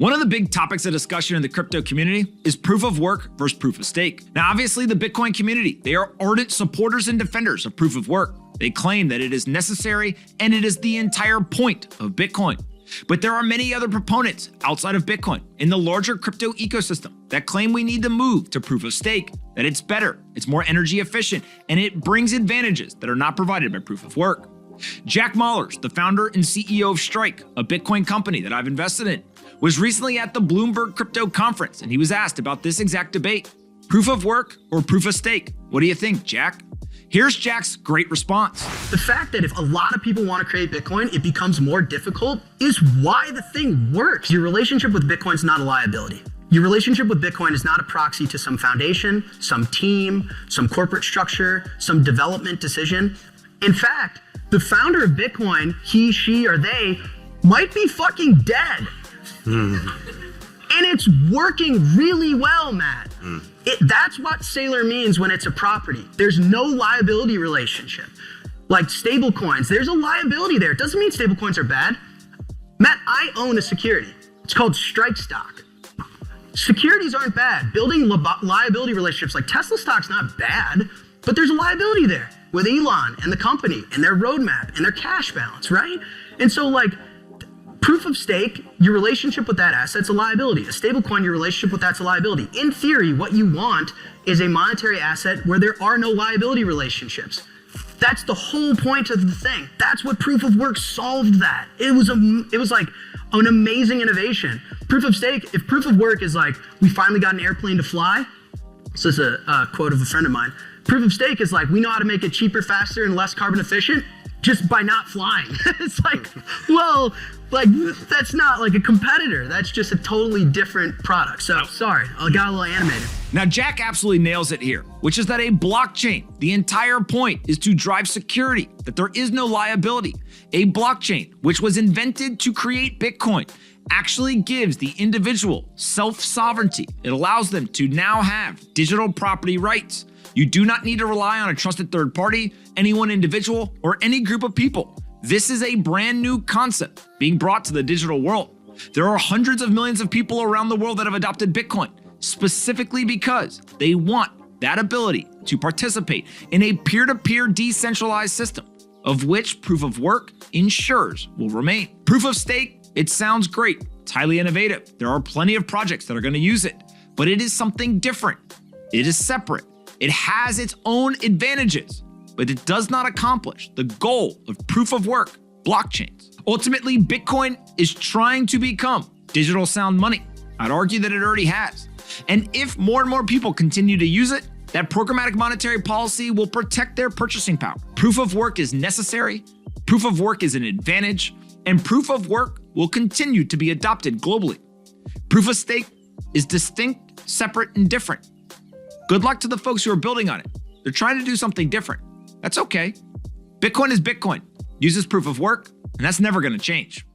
One of the big topics of discussion in the crypto community is proof of work versus proof of stake. Now, obviously the Bitcoin community, they are ardent supporters and defenders of proof of work. They claim that it is necessary and it is the entire point of Bitcoin. But there are many other proponents outside of Bitcoin in the larger crypto ecosystem that claim we need to move to proof of stake, that it's better, it's more energy efficient, and it brings advantages that are not provided by proof of work. Jack Mallers, the founder and CEO of Strike, a Bitcoin company that I've invested in, was recently at the Bloomberg Crypto Conference, and he was asked about this exact debate. Proof of work or proof of stake? What do you think, Jack? Here's Jack's great response. The fact that if a lot of people want to create Bitcoin, it becomes more difficult is why the thing works. Your relationship with Bitcoin is not a liability. Your relationship with Bitcoin is not a proxy to some foundation, some team, some corporate structure, some development decision. In fact, the founder of Bitcoin, he, she, or they might be fucking dead. And it's working really well, Matt. That's what Sailor means when it's a property. There's no liability relationship. Like stable coins, there's a liability there. It doesn't mean stable coins are bad. Matt, I own a security. It's called Strike stock. Securities aren't bad. Building liability relationships like Tesla stock's not bad, but there's a liability there with Elon and the company and their roadmap and their cash balance, right? And so like, proof of stake, your relationship with that asset's a liability. A stablecoin, your relationship with that's a liability. In theory, what you want is a monetary asset where there are no liability relationships. That's the whole point of the thing. That's what proof of work solved that. It was like an amazing innovation. Proof of stake, if proof of work is like, we finally got an airplane to fly. So this is a quote of a friend of mine. Proof of stake is like, we know how to make it cheaper, faster, and less carbon efficient just by not flying. It's like, well, like that's not like a competitor. That's just a totally different product. So sorry, I got a little animated. Now, Jack absolutely nails it here, which is that a blockchain, the entire point is to drive security, that there is no liability. A blockchain, which was invented to create Bitcoin, actually gives the individual self-sovereignty. It allows them to now have digital property rights. You do not need to rely on a trusted third party, any one individual, or any group of people. This is a brand new concept being brought to the digital world. There are hundreds of millions of people around the world that have adopted Bitcoin, specifically because they want that ability to participate in a peer-to-peer decentralized system, of which proof of work ensures will remain. Proof of stake, it sounds great. It's highly innovative. There are plenty of projects that are going to use it, but it is something different. It is separate. It has its own advantages, but it does not accomplish the goal of proof of work blockchains. Ultimately, Bitcoin is trying to become digital sound money. I'd argue that it already has. And if more and more people continue to use it, that programmatic monetary policy will protect their purchasing power. Proof of work is necessary, proof of work is an advantage, and proof of work will continue to be adopted globally. Proof of stake is distinct, separate, and different. Good luck to the folks who are building on it. They're trying to do something different. That's okay. Bitcoin is Bitcoin, uses proof of work, and that's never going to change.